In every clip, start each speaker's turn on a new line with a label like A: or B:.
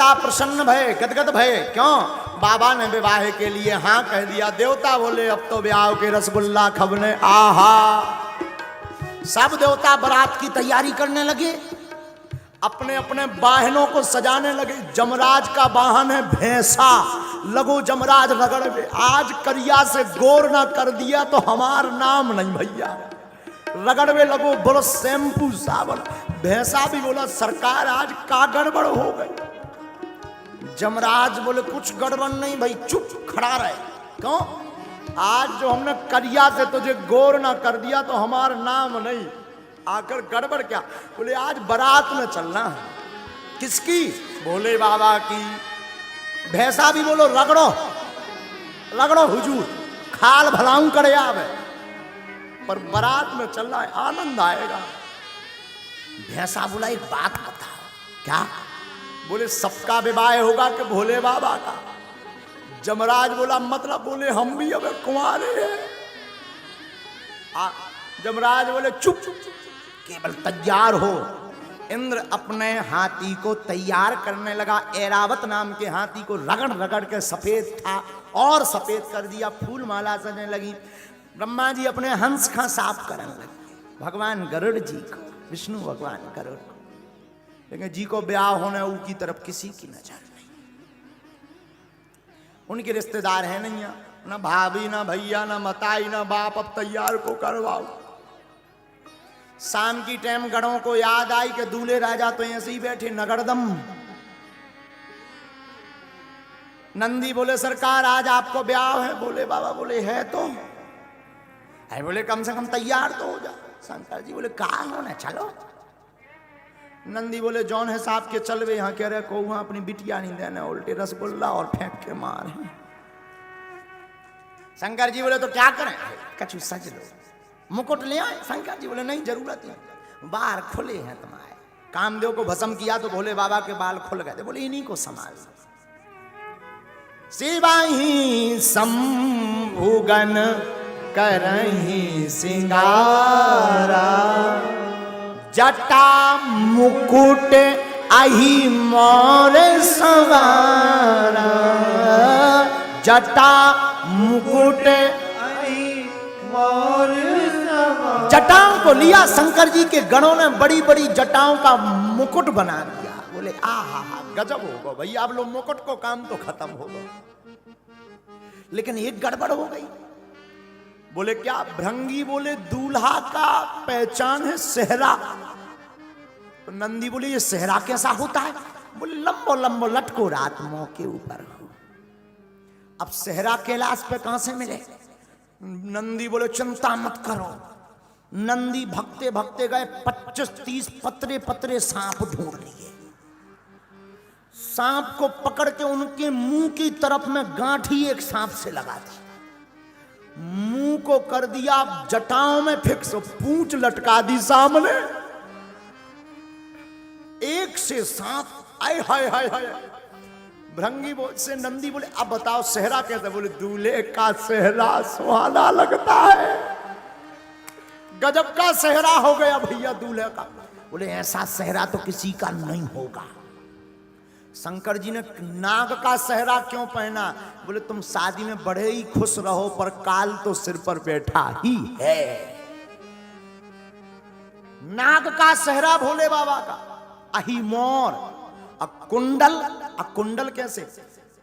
A: देवता प्रसन्न भय, गदगद भय। क्यों? बाबा ने विवाह के लिए हाँ कह दिया। देवता बोले अब तो ब्याह के रसगुल्ला खबने। आहा, सब देवता बारात की तैयारी करने लगे, अपने अपने वाहनों को सजाने लगे। जमराज का वाहन है भैंसा, लगो जमराज रगड़ में। आज करिया से गोर ना कर दिया तो हमार नाम नहीं भैया। रगड़ में लगो, बोलो शैम्पू साबुन। भैंसा भी बोला सरकार आज का गड़बड़ हो गई। जमराज बोले कुछ गड़बड़ नहीं भाई, चुप खड़ा रहे। क्यों? आज जो हमने करिया से तुझे गोर ना कर दिया तो हमार नाम नहीं। आकर गड़बड़ क्या? बोले आज बारात में चलना है। किसकी? भोले बाबा की। भैंसा भी बोलो रगड़ो रगड़ो हुजूर, खाल भलाऊं करे आवे, पर बारात में चलना है, आनंद आएगा। भैंसा बोला एक बात बताओ। क्या? बोले सबका विवाह होगा कि भोले बाबा का? जमराज बोला मतलब? बोले हम भी अब कुंवारे हैं। जमराज बोले चुप, केवल तैयार हो। इंद्र अपने हाथी को तैयार करने लगा। ऐरावत नाम के हाथी को रगड़ रगड़ के सफेद था और सफेद कर दिया। फूल माला सजने लगी। ब्रह्मा जी अपने हंस का साफ करने लगे। भगवान गरुड़ जी को, विष्णु भगवान गरुड़ को, लेकिन जी को ब्याह होने उनकी तरफ किसी की नजर नहीं। उनके रिश्तेदार है नहीं, ना भाभी ना भैया ना मताई ना बाप। अब तैयार को करवाओ। शाम की टाइम गढ़ों को याद आई कि दूल्हे राजा तो ऐसे ही बैठे नगरदम। नंदी बोले सरकार आज आपको ब्याह है। बोले बाबा बोले है तो है। बोले कम से कम तैयार तो हो जा। शंकर जी बोले कहाँ होना, चलो। नंदी बोले जौन हिसाब के चलवे यहाँ कह रहे को वहां अपनी बिटिया नहीं देने, उल्टे रसगुल्ला और फेंक के मारे। शंकर जी बोले तो क्या करें? कछु सज लो, मुकुट ले आए। शंकर जी बोले नहीं जरूरत नहीं, बाल खुले हैं तुम्हारे। कामदेव को भस्म किया तो भोले बाबा के बाल खुल गए थे। बोले इन्हीं को संभाल। शिवाही शंभुगन करही सिंगारा, जटा मुकुट अहि मोर सवारा। जटा मुकुट जटाओं को लिया। शंकर जी के गणों ने बड़ी बड़ी जटाओं का मुकुट बना दिया। बोले आहा गजब होगा भैया, आप लोग मुकुट को काम तो खत्म होगा। लेकिन एक गड़बड़ हो गई। बोले क्या? भृंगी बोले दूल्हा का पहचान है सेहरा। तो नंदी बोले ये सेहरा कैसा होता है? बोले लंबो लंबो लटको रात मुंह के ऊपर हो। अब सेहरा कैलाश पे कहां से मिले? नंदी बोले चिंता मत करो। नंदी भगते भगते गए, 25-30 पतरे पतरे सांप ढूंढ लिए। सांप को पकड़ के उनके मुंह की तरफ में गांठी एक सांप से लगा दी। मुंह को कर दिया जटाओं में फिक्स, पूंछ लटका दी सामने। एक से सांप आए हाय हाय हाय। भृंगी से नंदी बोले अब बताओ सेहरा कैसे? बोले दूल्हे का सेहरा सुहाना लगता है। गजब का सेहरा हो गया भैया दूल्हे का। बोले ऐसा सेहरा तो किसी का नहीं होगा। शंकर जी ने नाग का सेहरा क्यों पहना? बोले तुम शादी में बड़े ही खुश रहो, पर काल तो सिर पर बैठा ही है। नाग का सेहरा भोले बाबा का। अहि मोर कुंडल। कुंडल कैसे?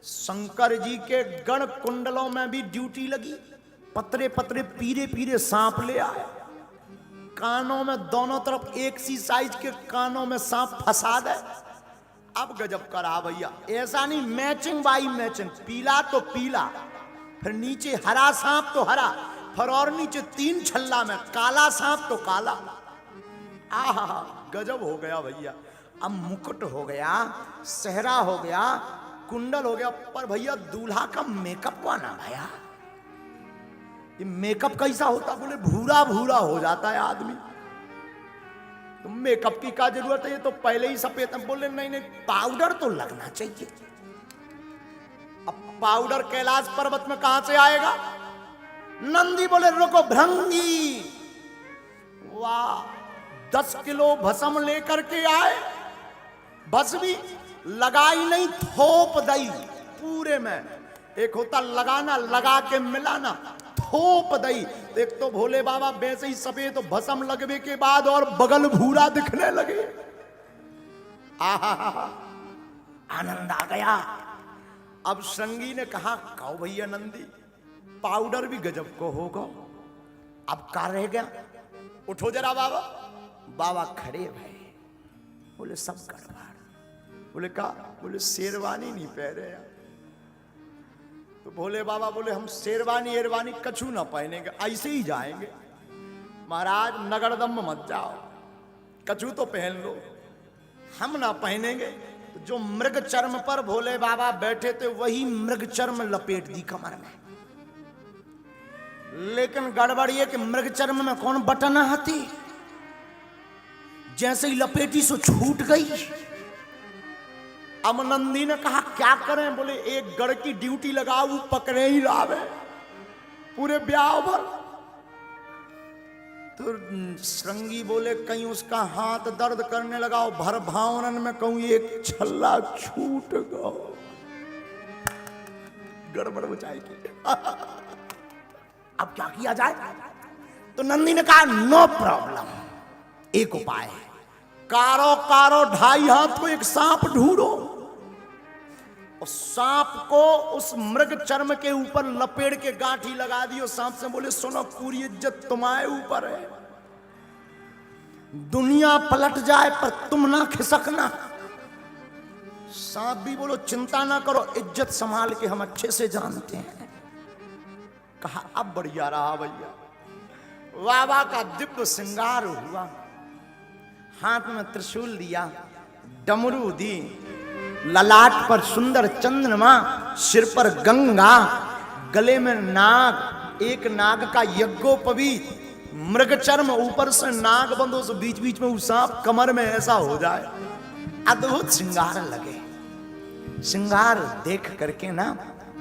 A: शंकर जी के गण कुंडलों में भी ड्यूटी लगी। पतरे पतरे पीरे पीरे सांप ले आए। कानों में दोनों तरफ एक सी साइज के कानों में सांप फंसा दे। अब गजब करा भैया। ऐसा नहीं, मैचिंग बाई मैचिंग। पीला तो पीला, फिर नीचे हरा सांप तो हरा, फिर और नीचे 3 छल्ला में काला सांप तो काला। आहा गजब हो गया भैया। अब मुकुट हो गया, सेहरा हो गया, कुंडल हो गया, पर भैया दूल्हा का मेकअप बना भैया। ये मेकअप कैसा होता? बोले भूरा भूरा हो जाता है आदमी। तो मेकअप की क्या जरूरत है? ये तो पहले ही सफेद। बोले नहीं नहीं, पाउडर तो लगना चाहिए। अब पाउडर कैलाश पर्वत में कहां से आएगा? नंदी बोले रुको भृंगी, वाह 10 किलो भस्म लेकर के आए। भस्मी लगाई नहीं, थोप दई पूरे में। एक होता लगाना, लगा के मिलाना, थोप दई। तो एक तो भोले बाबा वैसे ही सफेद, तो भस्म लगने के बाद और बगल भूरा दिखने लगे। आहा, आनंद आ गया। अब श्रृंगी ने कहा, कहो भैया नंदी, पाउडर भी गजब को होगा, अब का रह गया, उठो जरा बाबा। बाबा खड़े भाई, बोले सब गड़बड़। बोले का? बोले शेरवानी नहीं पहने यार। तो भोले बाबा बोले हम शेरवानी एरवानी कछु ना पहनेंगे, ऐसे ही जाएंगे। महाराज नगरदम मत जाओ, कछु तो पहन लो, हम ना पहनेंगे। तो जो मृग चर्म पर भोले बाबा बैठे थे वही मृग चर्म लपेट दी कमर में। लेकिन गड़बड़ ये कि मृग चर्म में कौन बटन आती, जैसे ही लपेटी सो छूट गई। अब नंदी ने कहा क्या करें? बोले एक गढ़ की ड्यूटी लगाओ, वो पकड़े ही लावे पूरे ब्याह भर। तो श्रृंगी बोले कहीं उसका हाथ दर्द करने लगा, भर भावनन में कहूं एक छल्ला छूट गो, गड़बड़ हो जाएगी। अब क्या किया जाए? तो नंदी ने कहा नो प्रॉब्लम, एक उपाय है, कारो कारो 2.5 हाथ को एक सांप ढूंढो, और सांप को उस मृग चर्म के ऊपर लपेट के गांठी लगा दियो। सांप से बोले सुनो, पूरी इज्जत तुम्हारे ऊपर है, दुनिया पलट जाए पर तुम ना खिसकना। सांप भी बोलो चिंता ना करो, इज्जत संभाल के हम अच्छे से जानते हैं। कहा अब बढ़िया रहा भैया। बाबा का दिव्य श्रृंगार हुआ, हाथ में त्रिशूल दिया, डमरू दी, ललाट पर सुंदर चंद्रमा, सिर पर गंगा, गले में नाग, एक नाग का यज्ञोपवीत, मृग चर्म, ऊपर से नाग बंदो से बीच बीच में सांप, कमर में ऐसा हो जाए। अद्भुत श्रृंगार लगे। श्रृंगार देख करके ना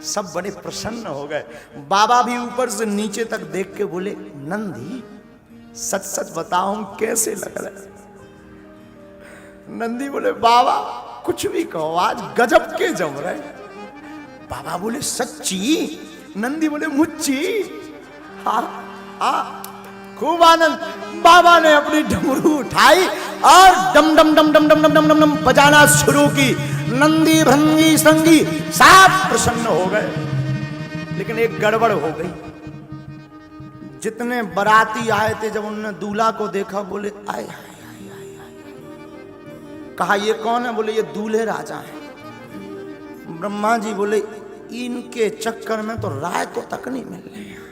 A: सब बड़े प्रसन्न हो गए। बाबा भी ऊपर से नीचे तक देख के बोले नंदी सच सच बताओ कैसे लग रहा है? नंदी बोले बाबा कुछ भी कहो, आज गजब के जम रहे। बाबा बोले सच्ची? नंदी बोले मुच्ची। हाँ हाँ, खूब आनंद। बाबा ने अपनी डमरू उठाई और डम डम डम डम डम डम डम डम डम बजाना शुरू की। नंदी भृंगी श्रृंगी सब प्रसन्न हो गए। लेकिन एक गड़बड़ हो गई। जितने बाराती आए थे, जब उन्होंने दूल्हा को देखा बोले आए, कहा ये कौन है? बोले ये दूल्हे राजा हैं। ब्रह्मा जी बोले इनके चक्कर में तो राय को तक नहीं मिल रही है।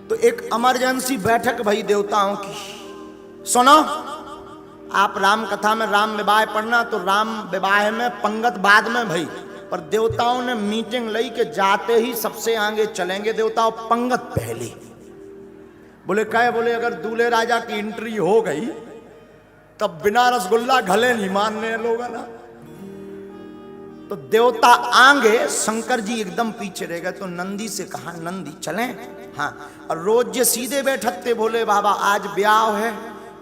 A: तो एक इमरजेंसी बैठक भई देवताओं की। सुनो, आप राम कथा में राम विवाह पढ़ना, तो राम विवाह में पंगत बाद में भई, पर देवताओं ने मीटिंग लई के जाते ही सबसे आगे चलेंगे देवताओं, पंगत पहले। बोले कहे? बोले अगर दूल्हे राजा की एंट्री हो गई तब बिना रसगुल्ला घले नहीं मानने लोग ना। तो देवता आगे, शंकर जी एकदम पीछे रह गए। तो नंदी से कहा नंदी चलें? हाँ। और रोज जे सीधे बैठते भोले बाबा, आज ब्याह है,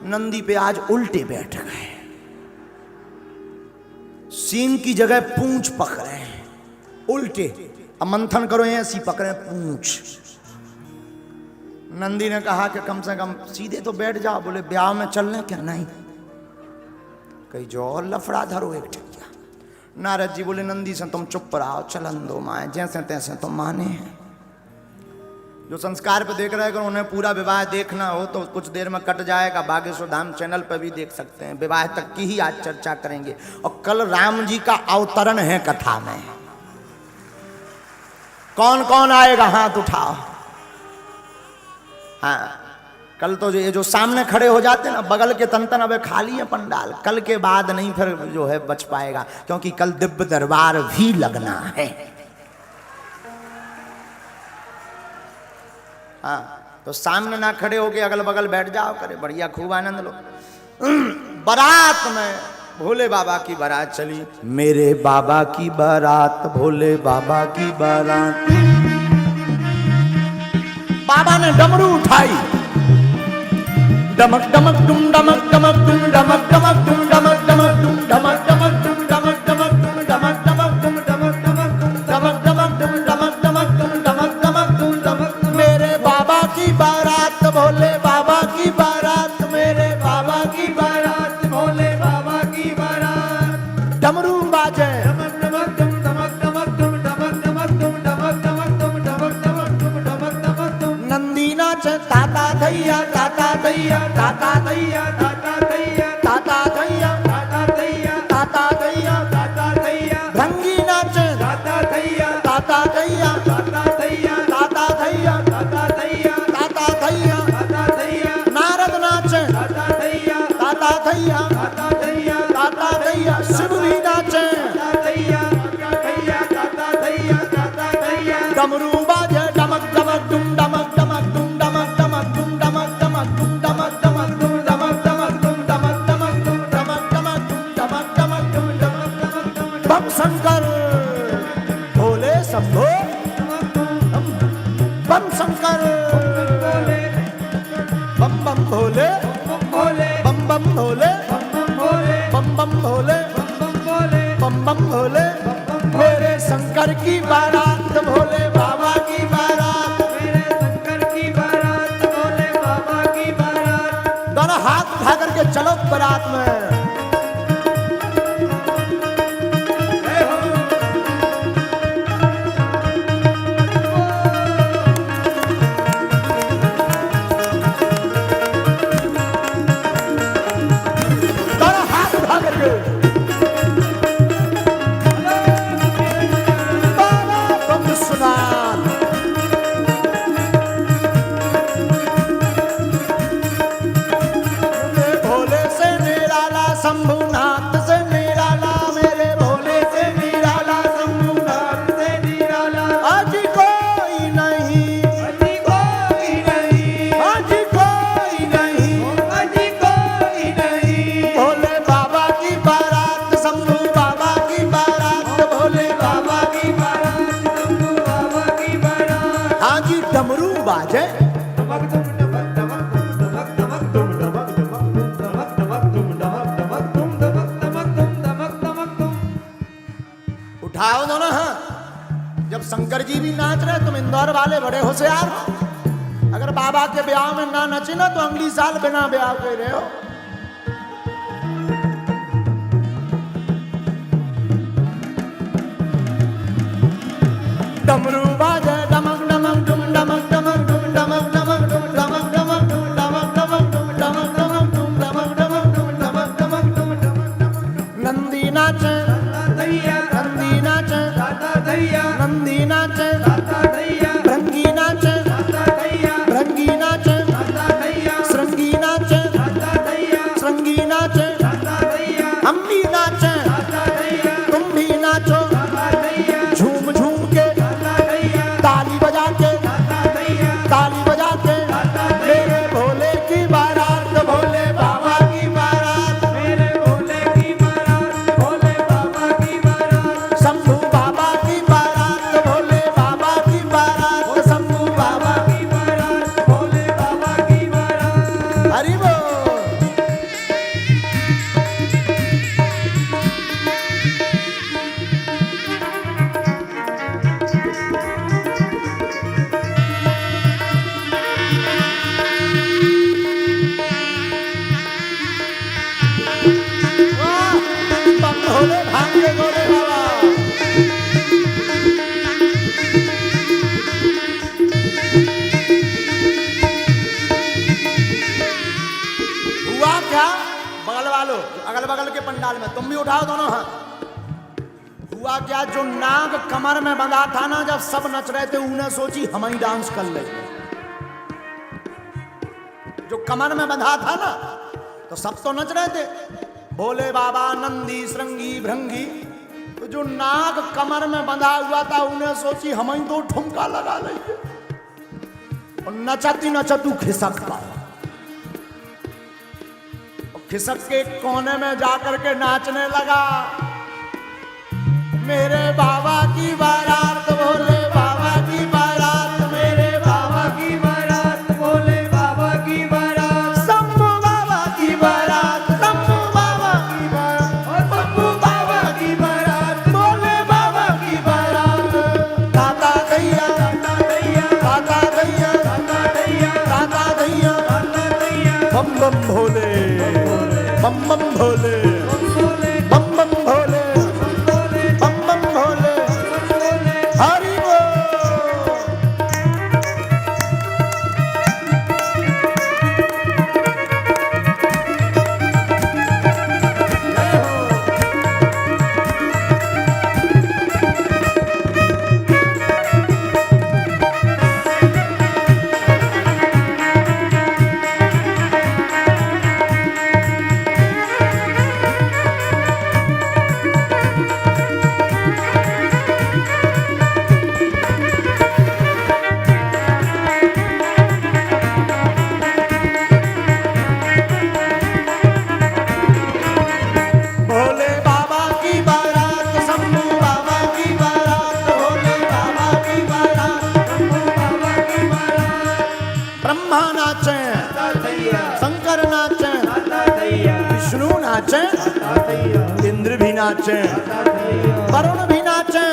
A: नंदी पे आज उल्टे बैठ गए। सींग की जगह पूंछ पकड़े हैं उल्टे। अब मंथन करो, ऐसी पकड़े पूंछ। नंदी ने कहा कि कम से कम सीधे तो बैठ जाओ। बोले ब्याह में चलने क्या? नहीं, कहीं जो और लफड़ा धरो एक ठिकिया। नारद जी बोले नंदी से तुम चुप रहो, चलन दो माए, जैसे तैसे तो माने हैं। जो संस्कार पे देख रहे हैं, अगर उन्हें पूरा विवाह देखना हो तो कुछ देर में कट जाएगा, बागेश्वर धाम चैनल पे भी देख सकते हैं। विवाह तक की ही आज चर्चा करेंगे। और कल राम जी का अवतरण है कथा में। कौन कौन आएगा हाथ उठाओ। हाँ, कल तो ये जो सामने खड़े हो जाते हैं ना, बगल के तन अब खाली है पंडाल। कल के बाद नहीं फिर जो है बच पाएगा, क्योंकि कल दिव्य दरबार भी लगना है। हाँ, तो सामने ना खड़े होके अगल बगल बैठ जाओ, करे बढ़िया, खूब आनंद लो। बारात में भोले बाबा की बारात चली। मेरे बाबा की बारात, भोले बाबा की बारात। बाबा ने डमरू उठाई, डमक डमक डुम डमक डमक डुम डमक डमक डुम डमक डमक डुम। भोले बाबा की बारात, मेरे बाबा की बारात,
B: भोले बाबा की बारात।
A: डमरू बाजे
B: डमक डमक डम डमक डमक डम डमक डमक डम डमक डमक डम डमक डमक डम डमक डमक डम।
A: नंदी नाचे ताता धैया, ताता धैया, ताता धैया,
B: ताता दैया
A: ताता धैया,
B: ताता दैया
A: ताता धैया,
B: ताता दैया
A: भृंगी नाचे
B: ताता दैया
A: ताता धैया,
B: ताता दैया
A: ताता धैया,
B: ताता दैया
A: ताता धैया,
B: ताता दैया
A: नारद नाचे
B: ताता दैया
A: ताता धैया,
B: ताता दैया
A: ताता धैया, शिव भी नाचे
B: ताता दैया ताता दैया ताता दैया।
A: डमरू बाजे डमक डमक डुम डमक डमक डुम डमक डमक डुम डमक डमक डुम डमक डमक डुम डमक डमक डुम डमक डमक डुम डमक डमक डुम डमक डमक डुम डमक डमक डुम। बम शंकर भोले शंभो, बम शंकर
B: भोले
A: बम बम भोले,
B: भोले
A: बम बम भोले,
B: भोले
A: बम बम भोले,
B: भोले
A: बम बम भोले, मेरे शंकर की बारात, भोले बाबा की बारात।
B: मेरे शंकर की बारात, भोले बाबा की बारात।
A: दोनों हाथ उठा करके चलो बारात में।
B: जय हो।
A: दोनों हाथ उठा करके बाबा बम सुनार। मेरे भोले से निराला शंभुनाथ से निराला, मेरे भोले से निराला शंभुनाथ
B: से निराला
A: आज कोई नहीं,
B: अजी कोई नहीं,
A: आज कोई नहीं।
B: अजी कोई नहीं।
A: भोले बाबा की बारात, शंभू बाबा की बारात, भोले बाबा की बारात।
B: शंभू बाबा की बारात।
A: आजी डमरू बाजे
B: डमक डुम डमक डमक डुम डमक डमक डुम डमक डमक डुम डमक डमक डुम डमक डमक डुम डमक डमक डुम।
A: उठाओ दोनों हाथ। जब शंकर जी भी नाच रहे, तुम इंदौर वाले बड़े होशियार हो। अगर बाबा के ब्याह में ना नचे ना, तो अगली साल बिना ब्याह के रहे हो। डमरू बाजे डमक डमक डुम डमक डमक डुम डमक डमक डुम डमक डमक डुम डमक डमक डुम डमक डमक डुम डमक डमक डुम डमक डमक डुम डमक डमक। नंदी नाचे
B: दैया
A: नंदी नाचे
B: ताता दैया
A: नंदी नाचे,
B: ताता दैया
A: भृंगी नाचे
B: ताता दैया
A: भृंगी नाचे,
B: ताता दैया
A: श्रृंगी नाचे
B: ताता दैया
A: श्रृंगी नाचे,
B: ताता दैया
A: हम भी नाचे
B: ताता दैया
A: तुम भी नाचो,
B: ताता दैया
A: झूम झूम के
B: ताता दैया
A: ताली बजा के,
B: ताता दैया
A: ताली बजा के।
B: ताता दैया।
A: मेरे भोले की बारात, भोले बाबा की बारात,
B: मेरे भोले की बारात, भोले बाबा की बारात।
A: शंभू बाबा की बारात, भोले बाबा की बारात, शंभू बाबा
B: की बारात, भोले बाबा की बारात।
A: हरि बोल। वाह, बम भोले भांगे भोले बाबा। हुआ क्या बगल वालों, अगल बगल के पंडाल में तुम भी उठाओ दोनों हाथ। हुआ क्या, जो नाग कमर में बंधा था ना, जब सब नच रहे थे, उन्हें सोची हम ही डांस कर ले। जो कमर में बंधा था ना, तो सब तो नच रहे थे, भोले बाबा, नंदी, श्रृंगी, भृंगी। तो जो नाग कमर में बंधा हुआ था, उन्हें सोची हम ही तो ठुमका लगा लेंगे। और नचती नचतू खिसक पाया, खिसक के कोने में जाकर के नाचने लगा। मेरे बाबा की बारात, भोले बाबा की बारात, मेरे बाबा की बारात, भोले बाबा की बारात, शंभू बाबा की बारात, शंभू बाबा की बारात, शंभू बाबा की बारात, भोले बाबा की बारात। ताता दैया, ताता दैया, ताता दैया, ताता दैया, ताता दैया, बम बम भोले बम बम भोले बम बम भोले बम बम भोले हरि बोल। भोले बाबा की बारात शंभू बाबा की बारात भोले बाबा की बारात शंभू बाबा की बारात। ब्रह्मा नाचे शंकर नाचे विष्णु नाचे इंद्र भी नाचे वरुण भी नाचे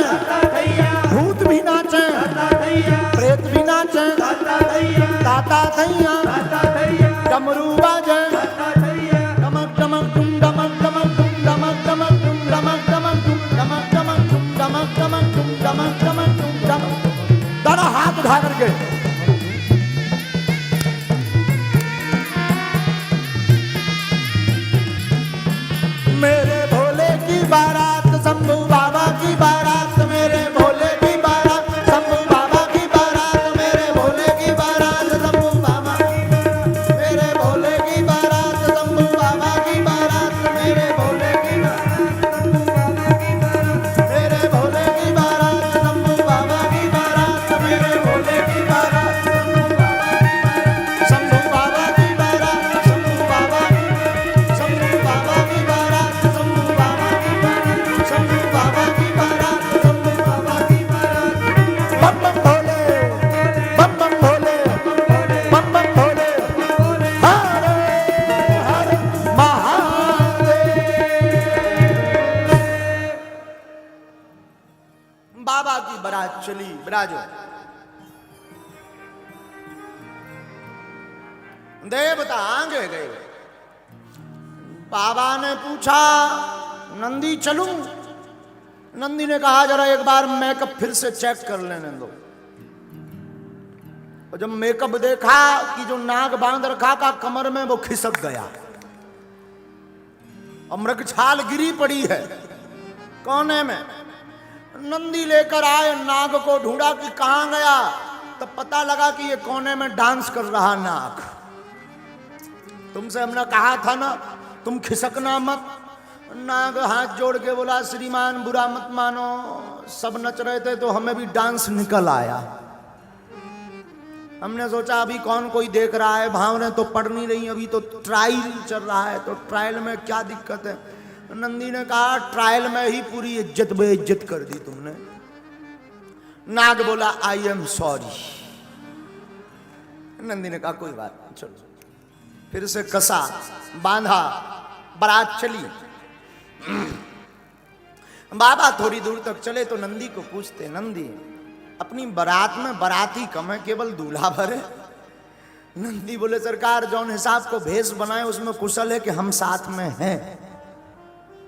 A: भूत भी नाचे प्रेत भी नाचे ताता थैया डमरू बाजे डमक डमक डुम डमक डमक डुम डमक डमक डुम डमक डमक डुम डमक डमक डुम डमक डमक डुम डमक डमक डुम डमक। दोनों हाथ उठा करके मेरे भोले की बारात शंभू बाबा की बारात मेरे भोले की बारात शंभू बाबा की बारात मेरे भोले की बारात शंभू बाबा की बारात मेरे भोले की बारात शंभू बाबा की बारात मेरे भोले की बारात शंभू बाबा की बारात मेरे भोले की बारात शंभू बाबा की बारात शंभू बाबा शंभू बाबा की बारात शंभू बाबा की बारात शंभू बाबा की बारात शंभू बाबा की बारात। बम बम भोले बम बम भोले बम बम भोले हर हर महादेव। बाबा की बारात चली बिराजो। देवता आगे गए। बाबा ने पूछा नंदी चलूं? नंदी ने कहा जरा एक बार मेकअप फिर से चेक कर लेने दो। और जब मेकअप देखा कि जो नाग बांध रखा था कमर में वो खिसक गया और मृगछाल गिरी पड़ी है कोने में। नंदी लेकर आए नाग को ढूंढा कि कहां गया, तब पता लगा कि ये कोने में डांस कर रहा नाग। तुमसे हमने कहा था ना तुम खिसकना मत। नाग हाथ जोड़ के बोला श्रीमान बुरा मत मानो, सब नच रहे थे तो हमें भी डांस निकल आया। हमने सोचा अभी कौन कोई देख रहा है, भावने तो पड़ नहीं रही, अभी तो ट्रायल चल रहा है तो ट्रायल में क्या दिक्कत है। नंदी ने कहा ट्रायल में ही पूरी इज्जत बेइज्जत कर दी तुमने। नाग बोला आई एम सॉरी। नंदी ने कहा कोई बात नहीं चलो। फिर से कसा बांधा, बारात चली। बाबा थोड़ी दूर तक चले तो नंदी को पूछते नंदी अपनी बारात में बाराती कम है केवल दूल्हा भर है। नंदी बोले सरकार जौन हिसाब को भेष बनाए उसमें कुशल है कि हम साथ में हैं,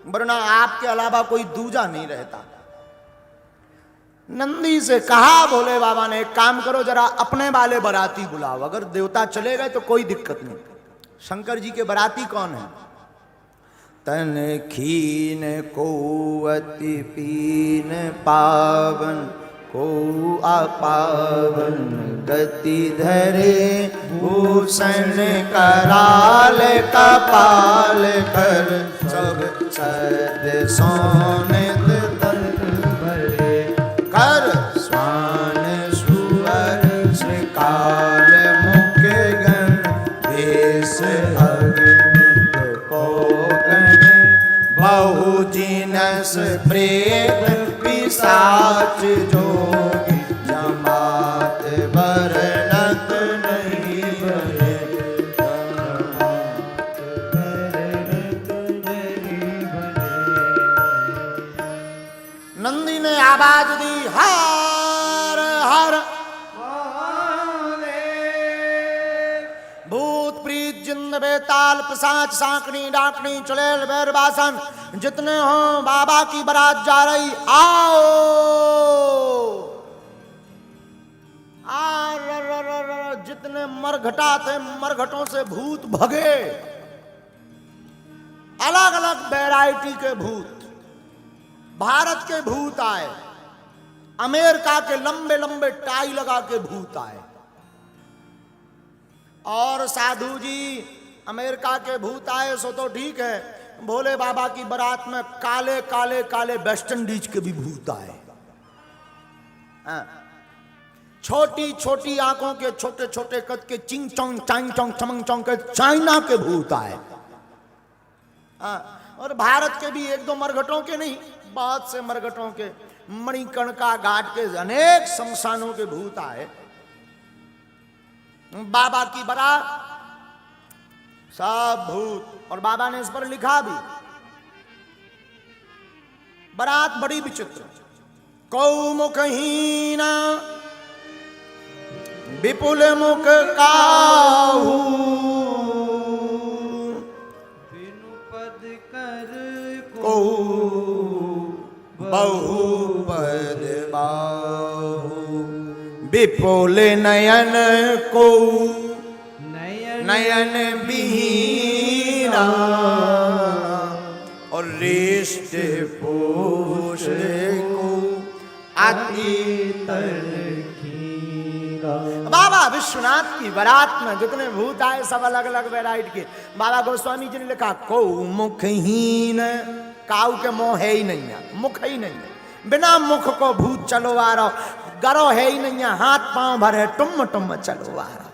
A: वरना आपके अलावा कोई दूजा नहीं रहता। नंदी से कहा भोले बाबा ने एक काम करो जरा अपने वाले बाराती बुलाओ, अगर देवता चले गए तो कोई दिक्कत नहीं। शंकर जी के बाराती कौन है? तन खीन को अति पीन पावन को अपावन गति धरे भूषण कराल कपाल कर सब सद सोनित तन भरे कर स्वान सुअर श्रीकाल मुख गण भेष अग्नित को गण बहु जिनस प्रेत पिशाच जोगी जमात बरनत नहीं बने। नंदी ने आवाज दी हर हर भू भूत प्रीत जिन्न बेताल पिशाच सांकनी डाकनी चुड़ैल बैरबासन जितने हो बाबा की बारात जा रही, आओ जितने मरघटा थे मरघटों से भूत भगे। अलग अलग वैरायटी के भूत, भारत के भूत आए, अमेरिका के लंबे लंबे टाई लगा के भूत आए। और साधु जी अमेरिका के भूत आए सो तो ठीक है, भोले बाबा की बारात में काले काले काले वेस्ट इंडीज के भी भूत आए। छोटी छोटी आंखों के छोटे छोटे कद के चिंग चोंग चांग चोंग चमंग चोंग के चाइना के भूत आए। और भारत के भी एक दो मरघटों के नहीं, बहुत से मरघटों के, मणिकर्णिका घाट के अनेक शमशानों के भूत आए। बाबा की बारात सब भूत। और बाबा ने इस पर लिखा भी, बारात बड़ी विचित्र, कौ मुखहीना विपुल मुख काहू,
B: बिनु पद कर
A: को बहुपद बाहु, विपुल नयन को नयन बिहीना, और रिष्ट पोष को अति बाबा विश्वनाथ की बारात में जितने भूत आए सब अलग अलग वैरायटी के। बाबा गोस्वामी जी ने लिखा, को मुखहीन, काऊ के मुंह है ही नहीं है, मुख ही नहीं है, बिना मुख को भूत चलो आ रहा, गरो है ही नहीं है, हाथ पांव भरे टुम टुम चलो आ रहा।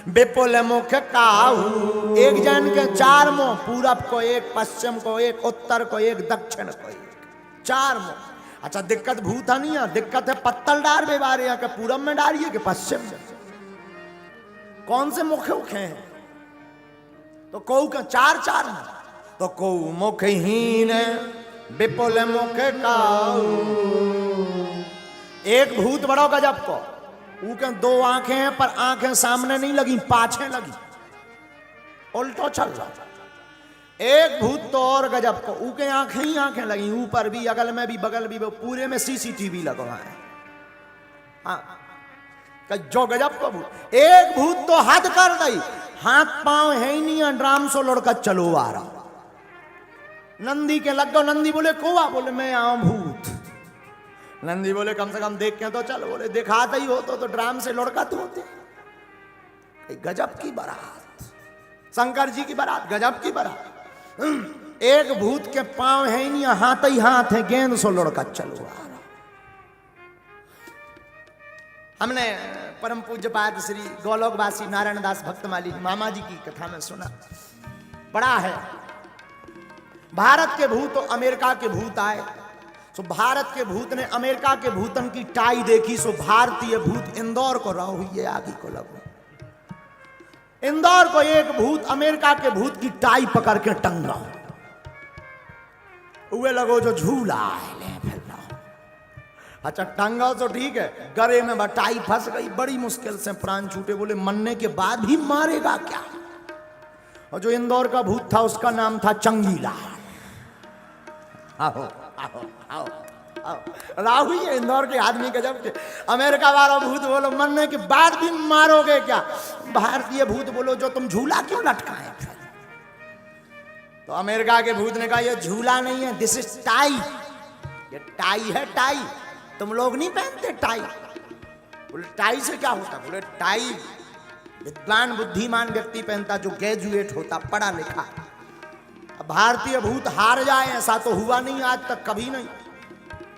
A: विपुल मुख काहू, एक जन के चार मुंह, पूरब को एक, पश्चिम को एक, उत्तर को एक, दक्षिण को एक, चार मुंह। अच्छा दिक्कत भूत नहीं है, दिक्कत है पत्तल डार बेवारे यहाँ के पूरब में डालिए कि पश्चिम में, कौन से मुख हैं? तो कौ का चार चार में, तो कौ मुखहीन विपुल मुख काऊ। एक भूत बड़ो गजब को, ऊके दो आंखें हैं पर आंखें सामने नहीं लगी, पाछे लगी, उल्टो चल रहा। एक भूत तो और गजब को, ऊके आंखें ही आंखें लगी, ऊपर भी अगल में भी बगल भी, पूरे में सीसीटीवी लगवा है। हाँ जो गजब को भूत। एक भूत तो हद कर गई, हाथ पांव है ही नहीं, ड्राम सो लड़का चलो आ रहा। नंदी के लग गो, नंदी बोले कोवा, बोले मैं आऊं भूत। नंदी बोले कम से कम देख के तो चल, बोले दिखाता ही हो तो ड्राम से लड़का तो होते। गजब की बारात, शंकर जी की बारात, गजब की बारात। एक भूत के पांव है ही नहीं, हाथ ही हाथ है, गेंद सो लड़का चलो आ रहा। हमने परम पूज्य पाद श्री गोलोकवासी नारायण दास भक्तमाली मामा जी की कथा में सुना, बड़ा है। भारत के भूत तो अमेरिका के भूत आए, सो भारत के भूत ने अमेरिका के भूतन की टाई देखी, सो भारतीय भूत इंदौर को रहो हुई है, आगे को लगो। इंदौर को एक भूत अमेरिका के भूत की टाई पकड़ के टंगा हुए लगो जो झूला है। अच्छा टंगा तो ठीक है, गले में बटाई फंस गई, बड़ी मुश्किल से प्राण छूटे। बोले मरने के बाद भी मारेगा क्या? और जो इंदौर का भूत था उसका नाम था चंगीला। आओ आओ आओ आओ, राहु ये इंदौर के आदमी के जब के अमेरिका वाला भूत बोलो मरने के बाद भी मारोगे क्या? भारतीय भूत बोलो जो तुम झूला क्यों लटकाए? तो अमेरिका के भूत ने कहा ये झूला नहीं है, दिस इज टाई, ये टाई है, टाई। तुम लोग नहीं पहनते टाई। बोले टाई से क्या होता? बोले टाई विद्वान बुद्धिमान व्यक्ति पहनता, जो ग्रेजुएट होता, पढ़ा लिखा। अब भारतीय भूत हार जाए ऐसा तो हुआ नहीं आज तक, कभी नहीं।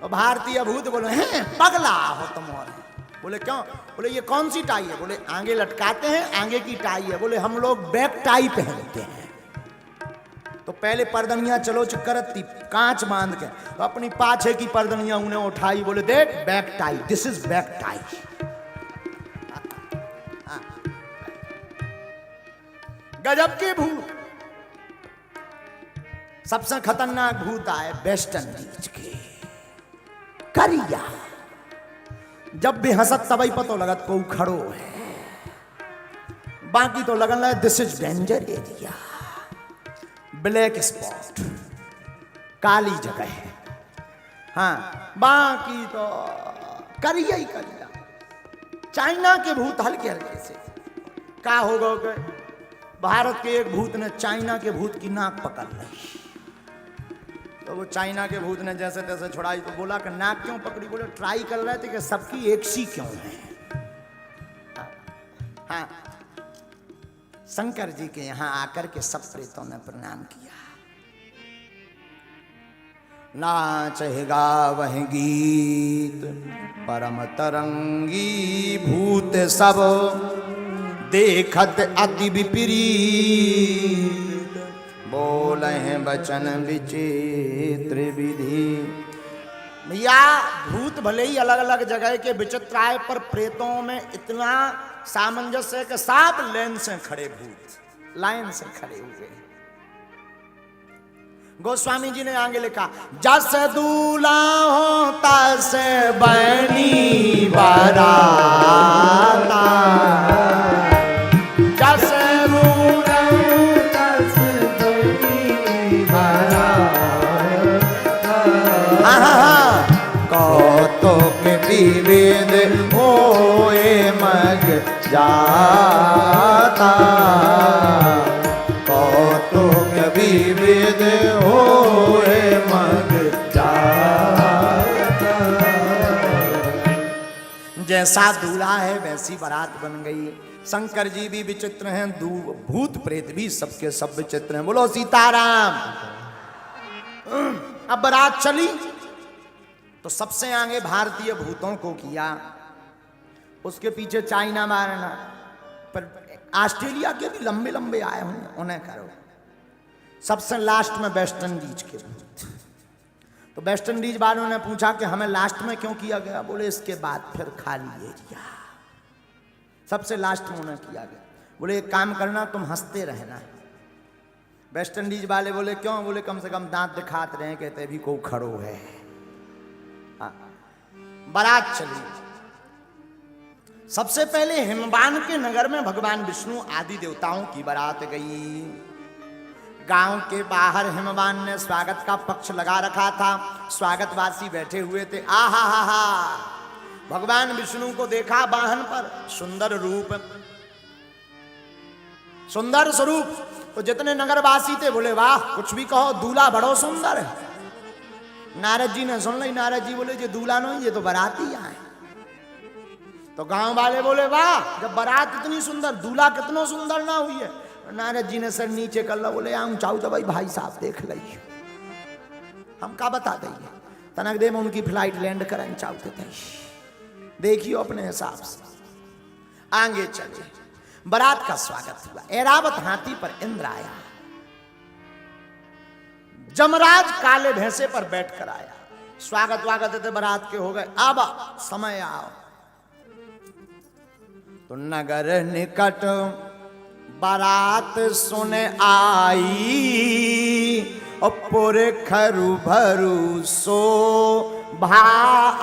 A: और भारतीय भूत बोले हैं पगला हो तुम। और बोले क्यों? बोले ये कौन सी टाई है? बोले आगे लटकाते हैं, आगे की टाई है। बोले हम लोग बैक टाई पहनते हैं। तो पहले पर्दनियां चलो करती कांच बांध के, तो अपनी पाछे की पर्दनियां उन्हें उठाई, बोले देख back tie, this is back tie. गजब के भूत। सबसे खतरनाक भूत आए वेस्ट इंडीज के, करिया। जब भी हंसत तबई पतो लगत को खड़ो है। बाकी तो लगन लगे this is danger area, black spot, काली जगह है। हाँ, बाकी तो करिया ही करिया। चाइना के भूत हल्के हल्के से का हो गए, भारत के एक भूत ने चाइना के भूत की नाक पकड़ ली। तो वो चाइना के भूत ने जैसे तैसे छुड़ाई तो बोला कि नाक क्यों पकड़ी? बोले ट्राई कर रहे थे कि सबकी एक सी क्यों है। हाँ, शंकर जी के यहां आकर के सब प्रेतों ने प्रणाम किया। नाचेगा वह गीत परम तरंगी, भूत सब देखत अति विपरीत, बोले हैं वचन विचित्र विधि। भैया भूत भले ही अलग अलग जगह के विचित्र आए, पर प्रेतों में इतना सामंजस्य है कि साफ लाइन से खड़े, भूत लाइन से खड़े हुए। गोस्वामी जी ने आगे लिखा, जस दूल्हा हो तस बनी बराता, जस दूल्हा हो तस बनी बराता, कौतुक विविध होए मग जाता, कौतुक विविध होए मग जाता। जैसा दूल्हा है वैसी बारात बन गई। शंकर जी भी विचित्र हैं, भूत प्रेत भी सबके सब विचित्र हैं। बोलो सीताराम। अब बारात चली तो सबसे आगे भारतीय भूतों को किया, उसके पीछे चाइना मारना, पर ऑस्ट्रेलिया के भी लंबे लंबे आए होंगे, उन्हें करो। सबसे लास्ट में वेस्ट इंडीज के भूत। तो वेस्ट इंडीज वालों ने पूछा कि हमें लास्ट में क्यों किया गया? बोले इसके बाद फिर खाली एरिया, सबसे लास्ट में उन्हें किया गया। बोले एक काम करना, तुम हंसते रहना। वेस्ट इंडीज वाले बोले क्यों? बोले कम से कम दांत दिखाते रहे, कहते भी को खड़ो है। बारात चली। सबसे पहले हिमवान के नगर में भगवान विष्णु आदि देवताओं की बारात गई। गांव के बाहर हिमवान ने स्वागत का पक्ष लगा रखा था, स्वागतवासी बैठे हुए थे। आहा हा हा, भगवान विष्णु को देखा वाहन पर, सुंदर रूप, सुंदर स्वरूप। तो जितने नगरवासी थे बोले वाह, कुछ भी कहो, दूल्हा बड़ो सुंदर है। नारद जी ने सुन ली। नारद जी बोले ये दूल्हा नहीं, ये तो बाराती आए। तो गांव वाले बोले वाह, जब बारात इतनी सुंदर, दूल्हा कितना सुंदर ना हुई है। नारद जी ने सर नीचे कर ला, बोले हम चाहू तो भाई साहब देख ली, हम का बता देंगे। तनक दे में उनकी फ्लाइट लैंड करें चाहते थे, देखियो अपने हिसाब से। आगे चले, बारात का स्वागत हुआ। ऐरावत हाथी पर इंद्र आया, जमराज काले भैंसे पर बैठकर आया। स्वागत वागत थे बारात के हो गए। अब समय आओ। तो नगर निकट बारात सुने आई, और पुर खरु भरु सो भा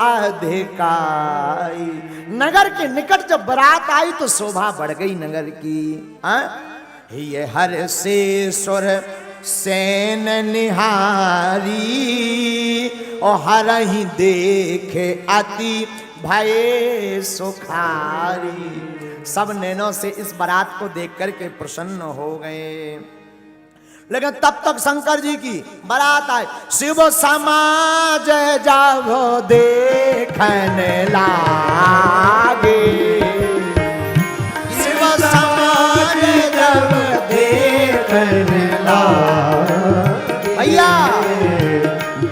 A: अधिकाई। नगर के निकट जब बारात आई तो शोभा बढ़ गई नगर की। ये हर से सुर सेन निहारी, और हर ही देखे अति भये सुखारी। सब नैनों से इस बारात को देख करके प्रसन्न हो गए। लेकिन तब तक शंकर जी की बारात आई। शिव समाज जब देखने लागे, शिव समाज जब देखने लागे, भैया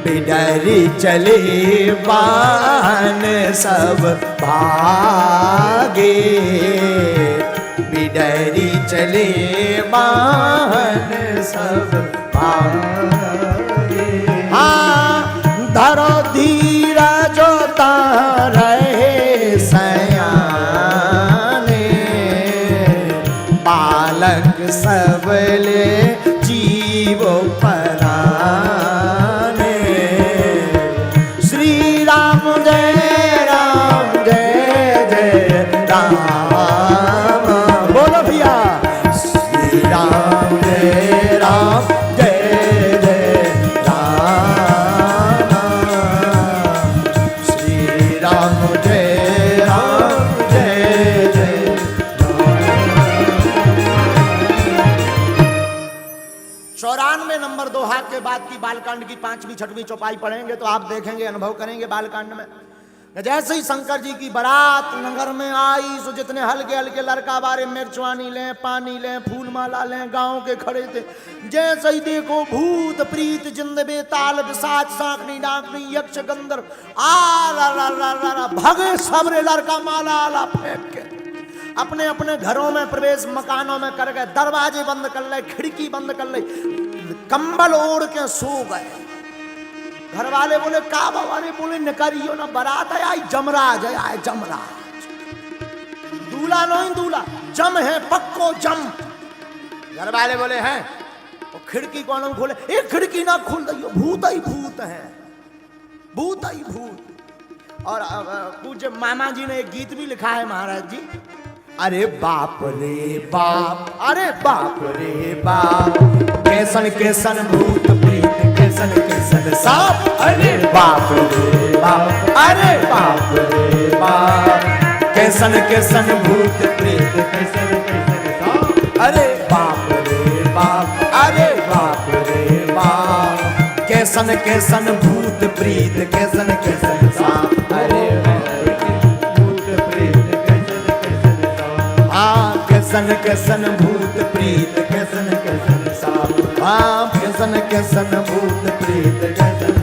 A: बिडरी चले बान सब भागे, बिडरी चले बान सब भागे। हाँ, धरो धीरज रहे सयाने, बालक सबले जीव पराने। श्री राम जय राम, जय जय राम। बोलो भैया। 94 नंबर दोहा के बाद की बालकांड की 5वीं 6वीं चौपाई पढ़ेंगे तो आप देखेंगे, अनुभव करेंगे बालकांड में। जैसे ही शंकर जी की बारात नगर में आई, सो जितने हल्के हल्के लड़का बारे मिर्चवानी लें, पानी लें, फूल माला लें, गांव के खड़े थे। जैसे ही देखो भूत प्रीत जिंद बेताल पिशाच सांकनी डाकनी यक्ष गंधर्व आ रा रा रा रा रा भगे सबरे लड़का माला आला फेंक के अपने अपने घरों में प्रवेश, मकानों में कर गए, दरवाजे बंद कर ले, खिड़की बंद कर ले, कंबल ओढ़ के सो गए। घर वाले बोले का बाबा ने, बोले निकरियो ना, बारात है आई, जमराज है आए, जमराज, दूल्हा नहीं दूल्हा, जम है पक्को जम। घर वाले बोले हैं, तो खिड़की कौन खोले, एक खिड़की ना खोल दियो, भूत ही भूत है, भूत ही भूत। और पूज्य मामा जी ने एक गीत भी लिखा है महाराज जी, अरे बाप रे बाप, अरे बाप रे बाप, कैसन कैसन भूत प्रीत, कैसन कैसन सांप, अरे बाप रे बाप, अरे बाप रे बाप, कैसन कैसन भूत प्रीत, कैसन कैसन सांप, अरे बाप रे बाप, अरे बाप रे बाप, कैसन कैसन भूत प्रीत, कैसन कैसन सांप, अरे कैसन कैसन भूत प्रीत, कैसन कैसन सांप, हाँ कैसन कैसन भूत प्रीत, कैसन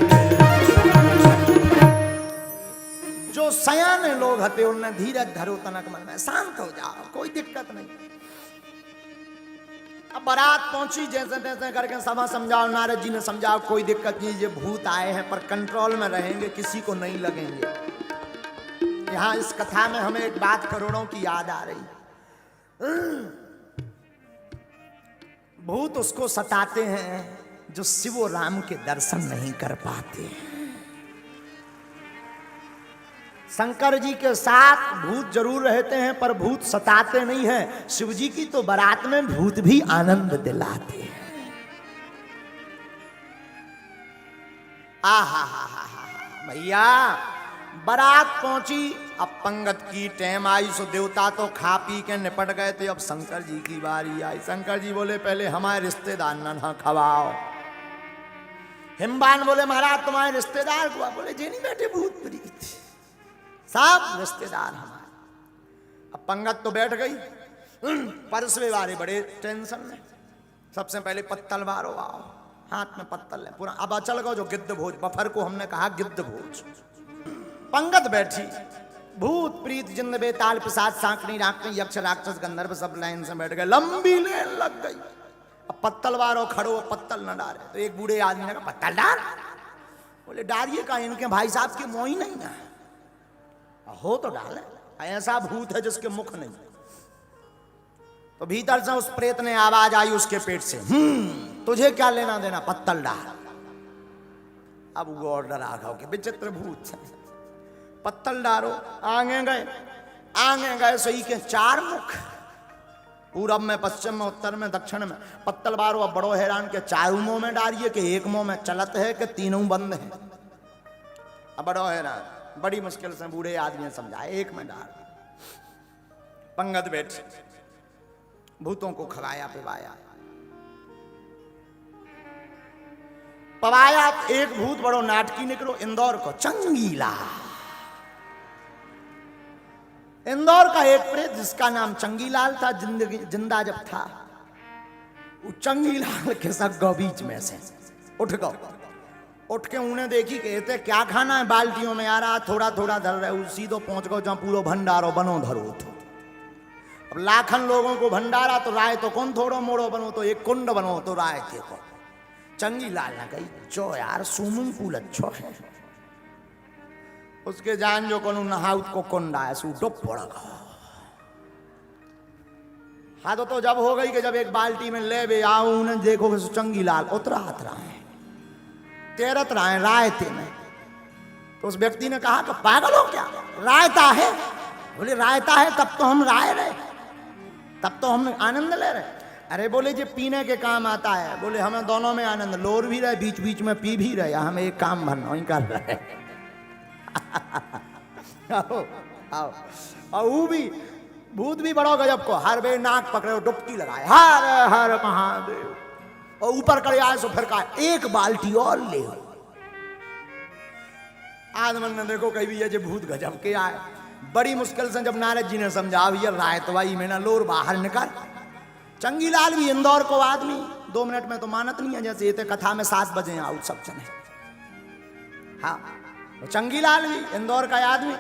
A: जो सयाने लोग हते उन्हें धीरज धरो तनक मन में, शांत हो जाओ, कोई दिक्कत नहीं। अब बारात पहुंची, जैसे तैसे करके सभा समझाओ, नारद जी ने समझाओ कोई दिक्कत नहीं, ये भूत आए हैं पर कंट्रोल में रहेंगे, किसी को नहीं लगेंगे। यहाँ इस कथा में हमें एक बात करोड़ों की याद आ रही, भूत उसको सताते हैं जो शिव और राम के दर्शन नहीं कर पाते हैं। शंकर जी के साथ भूत जरूर रहते हैं पर भूत सताते नहीं हैं। शिव जी की तो बारात में भूत भी आनंद दिलाते हैं। आहा हा हा हा भैया, बारात पहुंची, अब पंगत की टाइम आई, सो देवता तो खा पी के निपट गए थे, अब शंकर जी की बारी आई। शंकर जी बोले पहले हमारे रिश्तेदार ना खवाओ। हिमबान बोले महाराज तुम्हारे रिश्तेदार को, बोले जे नहीं बैठे भूत प्रीत, सब रिश्तेदार हमारे। अब पंगत तो बैठ गई, परसवे वाले बड़े टेंशन में, सबसे पहले पत्तल मारो, आओ हाथ में पत्तल है पूरा। अब अचल गो जो गिद्ध भोज, बफर को हमने कहा गिद्ध भोज। पंगत बैठी, भूत प्रीत जिंद बेताल पिशाच सांकनी डाकनी यक्ष राक्षस गंधर्व सब लाइन से बैठ गए, लंबी लेन लग गई। अब पत्तल वारो खड़ो, पत्तल न डाले, तो एक बूढ़े आदमी ने कहा पत्तल डाल। बोले डालिए का, इनके भाई साहब की मोही नहीं है, हो तो डाले, ऐसा भूत है जिसके मुख नहीं। तो भीतर से उस प्रेत ने आवाज आई उसके पेट से, तुझे क्या लेना देना, पत्तल डाल। अब वो ऑर्डर आ गया कि विचित्र भूत है, पत्तल डालो। आगे गए सही के 4 मुख, पूरब में, पश्चिम में, उत्तर में, दक्षिण में। पत्तल बारो, अब बड़ो हैरान के 4 मुंह में डालिए कि एक मुंह में चलत है कि तीनों बंद है। अब बड़ो हैरान, बड़ी मुश्किल से बूढ़े आदमी ने समझाया एक में डाल। पंगत बैठ, भूतों को खवाया पिवाया। पवाया एक भूत बड़ो नाटकी निकलो, इंदौर को चंगीला। इंदौर का एक प्रेत जिसका नाम चंगीलाल था, जिंदा जब था, वो चंगीलाल के सब गौ बीच में से उठ गो, उठ के उन्हें देखी कहते क्या खाना है, बाल्टियों में आ रहा, थोड़ा थोड़ा धर रहे, सीधो पहुंच गो जहां पूरा भंडारो बनो धरो तो। अब लाखन लोगों को भंडारा तो राय तो कौन थोड़ो मोड़ो बनो, तो एक कुंड बनो तो राय थे को। चंगीलाल ने कही जो यार स्विमिंग पूल अच्छो है, उसके जान जो कोनु नहाउत को कुंड आया सू डुब पड़ गया। हाँ तो जब हो गई कि जब एक बाल्टी में ले बे आओ, उन्हें देखो कि चंगीलाल उतरात रहा है, तैरत रहा है रायते में। तो उस व्यक्ति ने कहा कि पागल हो क्या, रायता है? बोले रायता है तब तो हम राय रहे, तब तो हम आनंद ले रहे। अरे बोले जो पीने के काम आता है, बोले हमें दोनों में आनंद, लोर भी रहे बीच बीच में पी भी रहे, हम एक काम भरना ही कर रहे। आओ आओ, और वो भी भूत भी बड़ो गजब को, हर बे नाक पकड़े डुबकी लगाए, हर हर महादेव। और ऊपर करे आए सो फिर कहा एक बाल्टी और ले। आदमन ने देखो कहीं भी ये भूत गजब के आए। बड़ी मुश्किल से जब नारद जी ने समझा भैया रायतवाई में ना लोर बाहर निकल। चंगीलाल भी इंदौर को आदमी 2 मिनट में तो मानत नहीं है, जैसे ये कथा में 7 बजे आउट सब चले। हाँ तो चंगीलाल भी इंदौर का आदमी,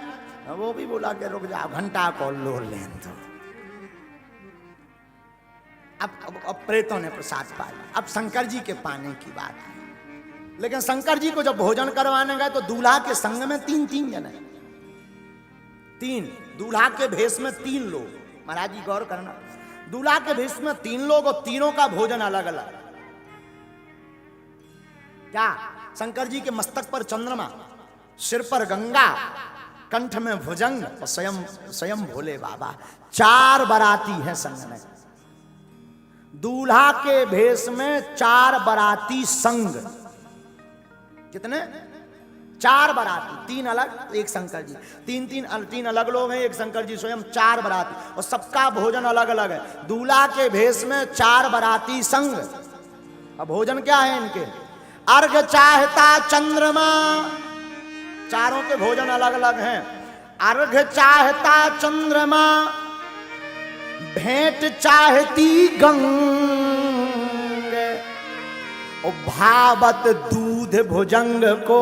A: वो भी बोला कि रुक जाओ घंटा को लोर लें। तो अब प्रेतों ने प्रसाद पाया। अब शंकर जी के पाने की बात है। लेकिन शंकर जी को जब भोजन करवाने गए तो दूल्हा के संग में 3 जने, 3 दूल्हा के भेष में 3 लोग। महाराज जी गौर करना, दूल्हा के भेष में 3 लोग और तीनों का भोजन अलग अलग। क्या? शंकर जी के मस्तक पर चंद्रमा, सिर पर गंगा, कंठ में भुजंग और स्वयं भोले बाबा। 4 बाराती हैं संग में। दूल्हा के भेष में 4 बाराती संग। कितने? 4 बाराती, 3 अलग एक शंकर जी। 3 अलग लोग हैं, एक शंकर जी स्वयं। 4 बाराती और सबका भोजन अलग अलग है। दूल्हा के भेष में 4 बाराती संग। अब भोजन क्या है इनके? अर्घ चाहता चंद्रमा, चारों के भोजन अलग अलग हैं। अर्घ चाहता चंद्रमा, भेंट चाहती गंगे, और भावत दूध भुजंग को,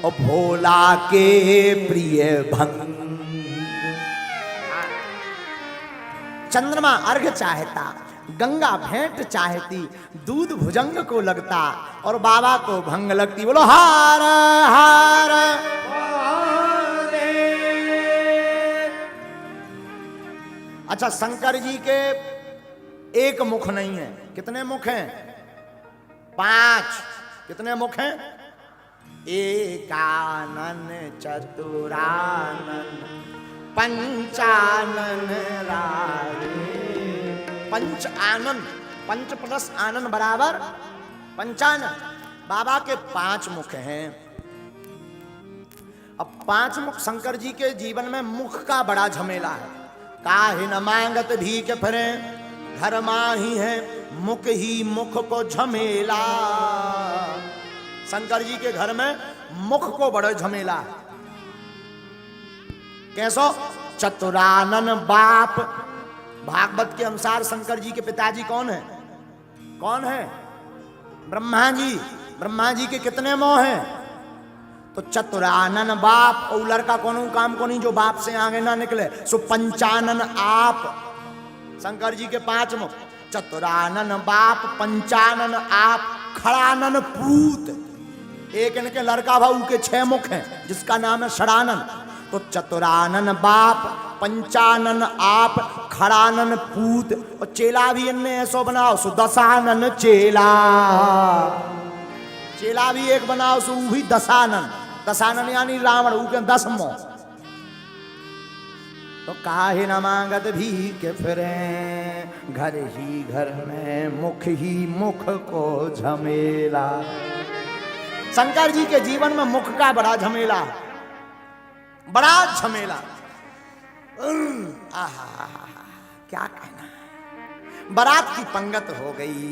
A: और भोला के प्रिय भंग। चंद्रमा अर्घ चाहता, गंगा भेंट चाहती, दूध भुजंग को लगता और बाबा को भंग लगती। बोलो हार हार। अच्छा शंकर जी के एक मुख नहीं है, कितने मुख हैं? 5। कितने मुख हैं? एकानन चतुरानन पंचानन राधे। पंच आनन, पंच प्लस आनन बराबर पंचानन। बाबा के 5 मुख हैं। अब 5 मुख शंकर जी के जीवन में मुख का बड़ा झमेला है। काहे न मांगत भीख फिरे, घर माही है मुख ही मुख को झमेला। शंकर जी के घर में मुख को बड़ा झमेला है। कैसो? चतुरानन बाप। भागवत के अनुसार शंकर जी के पिताजी कौन है? कौन है? ब्रह्मा जी। ब्रह्मा जी के कितने मोह हैं? तो चतुरानन बाप। और लड़का कौन काम को नहीं जो बाप से आगे ना निकले। सो पंचानन आप। शंकर जी के 5 मुख। चतुरानन बाप, पंचानन आप, खड़ानन पूत। एक इनके लड़का भाऊ के 6 मुख हैं जिसका नाम है षडानन। तो चतुरानन बाप, पंचानन आप, खड़ानन पूत, और चेला भी इनने ऐसो बनाओ सो दशानन चेला। चेला भी एक बनाओ सो भी दशानन। दशानन यानी रावण, उनके 10 मोह। तो काहे न मांगत भीख फिरे, घर ही घर में मुख ही मुख को झमेला। शंकर जी के जीवन में मुख का बड़ा झमेला, बड़ा झमेला। आहा क्या कहना। बारात की पंगत हो गई।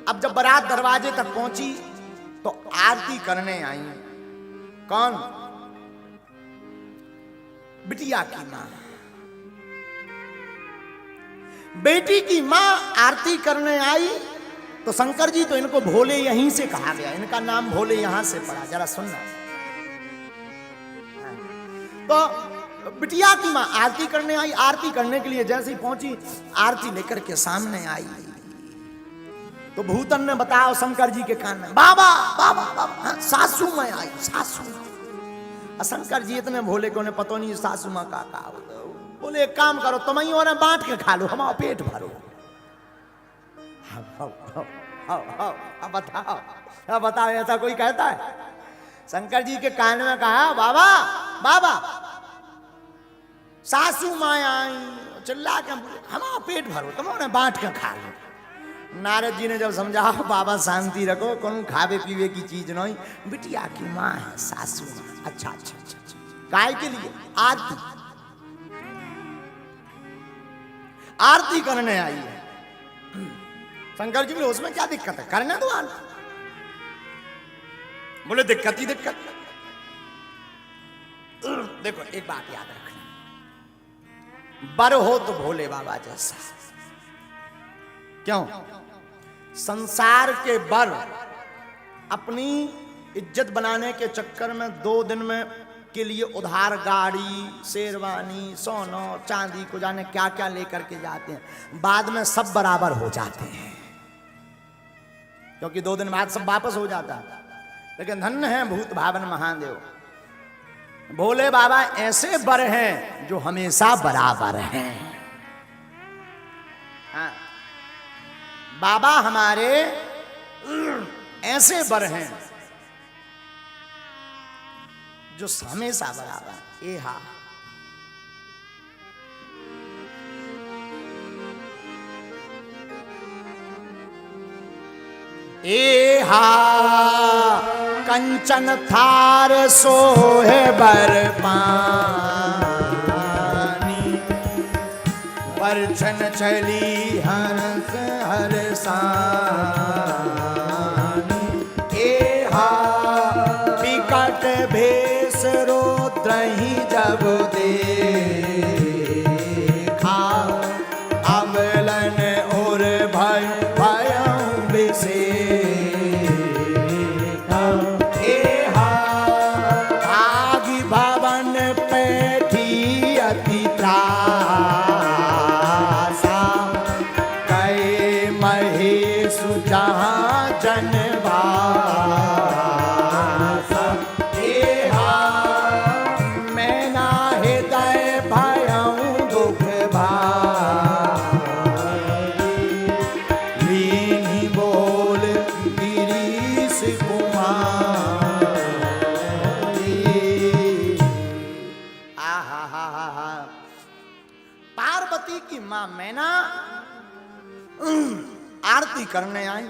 A: अब जब बारात दरवाजे तक पहुंची तो आरती करने आई। कौन? बिटिया की मां। बेटी की मां आरती करने आई। तो शंकर जी तो इनको भोले यहीं से कहा गया, इनका नाम भोले यहां से पड़ा। जरा सुनना। तो बिटिया की मां आरती करने आई। आरती करने के लिए जैसे ही पहुंची, आरती लेकर के सामने आई तो भूतन ने बताया शंकर जी के कान में, बाबा बाबा बाबा। हाँ, सासू में आई, सासू। शंकर जी इतने भोले को ने पता नहीं सासू मां का बोले एक काम करो, तुम ही और बांट के खा लो, हमारा पेट भरो। अब बताओ, अब बताओ ऐसा कोई कहता है? शंकर जी के कान में कहा, बाबा बाबा। सासू माँ आई, चिल्ला के हमारा पेट भरो, तुम उन्हें बांट के खा लो। नारद जी ने जब समझा, बाबा शांति रखो, कौन खावे पीवे की चीज नहीं, बिटिया की माँ है सासू माँ। अच्छा अच्छा अच्छा अच्छा। काय के लिए? आरती, आरती करने आई है। शंकर जी बोले उसमें क्या दिक्कत है, करने दो आज। बोले दिक्कत ही दिक्कत। देखो एक बात याद रखना, बर हो तो भोले बाबा जैसा। क्यों? संसार के बर अपनी इज्जत बनाने के चक्कर में 2 दिन में के लिए उधार गाड़ी, शेरवानी, सोना, चांदी को जाने क्या क्या लेकर के जाते हैं, बाद में सब बराबर हो जाते हैं, क्योंकि 2 दिन बाद सब वापस हो जाता है। लेकिन धन्य है भूत भावन महादेव, भोले बाबा ऐसे बर हैं जो हमेशा बराबर हैं। हाँ, बाबा हमारे ऐसे बर हैं जो हमेशा बराबर। ए हा ए हा कंचन थार सोहे बर पानी, परछन चली हंस हरसानी। ए हा विकट भेष रोद्रहि जब देखा, अमलन और भय भयं विषेका। ए हा आगि भवन पैठी अति त्रासा, कहे महेश जहाँ जनवासा। ए हा मैं ना हृदय भयं दुख भारी, लीनी बोल गिरीश कुमारी। आहा, पार्वती की मां मैना आरती करने आई।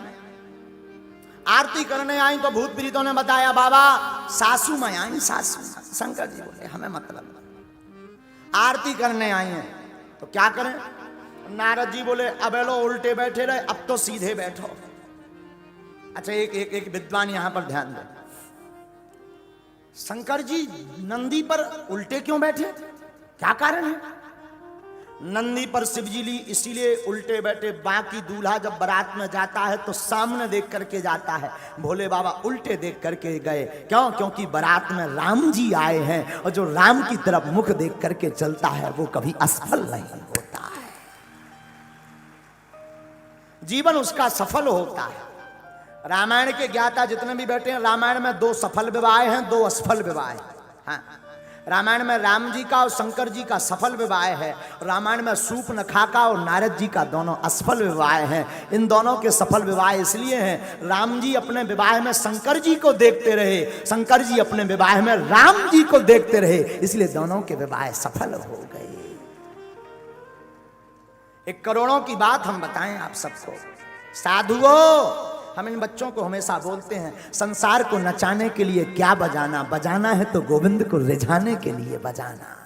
A: आरती करने आई तो भूत प्रीतों ने बताया बाबा सासू में आई, सासू। शंकर जी बोले हमें मतलब, आरती करने आई हैं तो क्या करें? नारद जी बोले अब लो उल्टे बैठे रहे, अब तो सीधे बैठो। अच्छा एक विद्वान यहां पर ध्यान दे, शंकर जी नंदी पर उल्टे क्यों बैठे, क्या कारण है? नंदी पर शिवजी ली इसीलिए उल्टे बैठे, बाकी दूल्हा जब बारात में जाता है तो सामने देख करके जाता है, भोले बाबा उल्टे देख करके गए। क्यों? क्योंकि बारात में राम जी आए हैं और जो राम की तरफ मुख देख करके चलता है वो कभी असफल नहीं होता है, जीवन उसका सफल होता है। रामायण के ज्ञाता जितने भी बैठे हैं, रामायण में 2 सफल विवाह हैं, 2 असफल विवाह हैं। हाँ, रामायण में राम जी का और शंकर जी का सफल विवाह है, रामायण में सूर्पनखा का और नारद जी का दोनों असफल विवाह हैं। इन दोनों के सफल विवाह इसलिए हैं, राम जी अपने विवाह में शंकर जी को देखते रहे, शंकर जी अपने विवाह में राम जी को देखते रहे, इसलिए दोनों के विवाह सफल हो गए। एक करोड़ों की बात हम बताएं आप सबको, साधुओं हम इन बच्चों को हमेशा बोलते हैं, संसार को नचाने के लिए क्या बजाना, बजाना है तो गोविंद को रिझाने के लिए बजाना।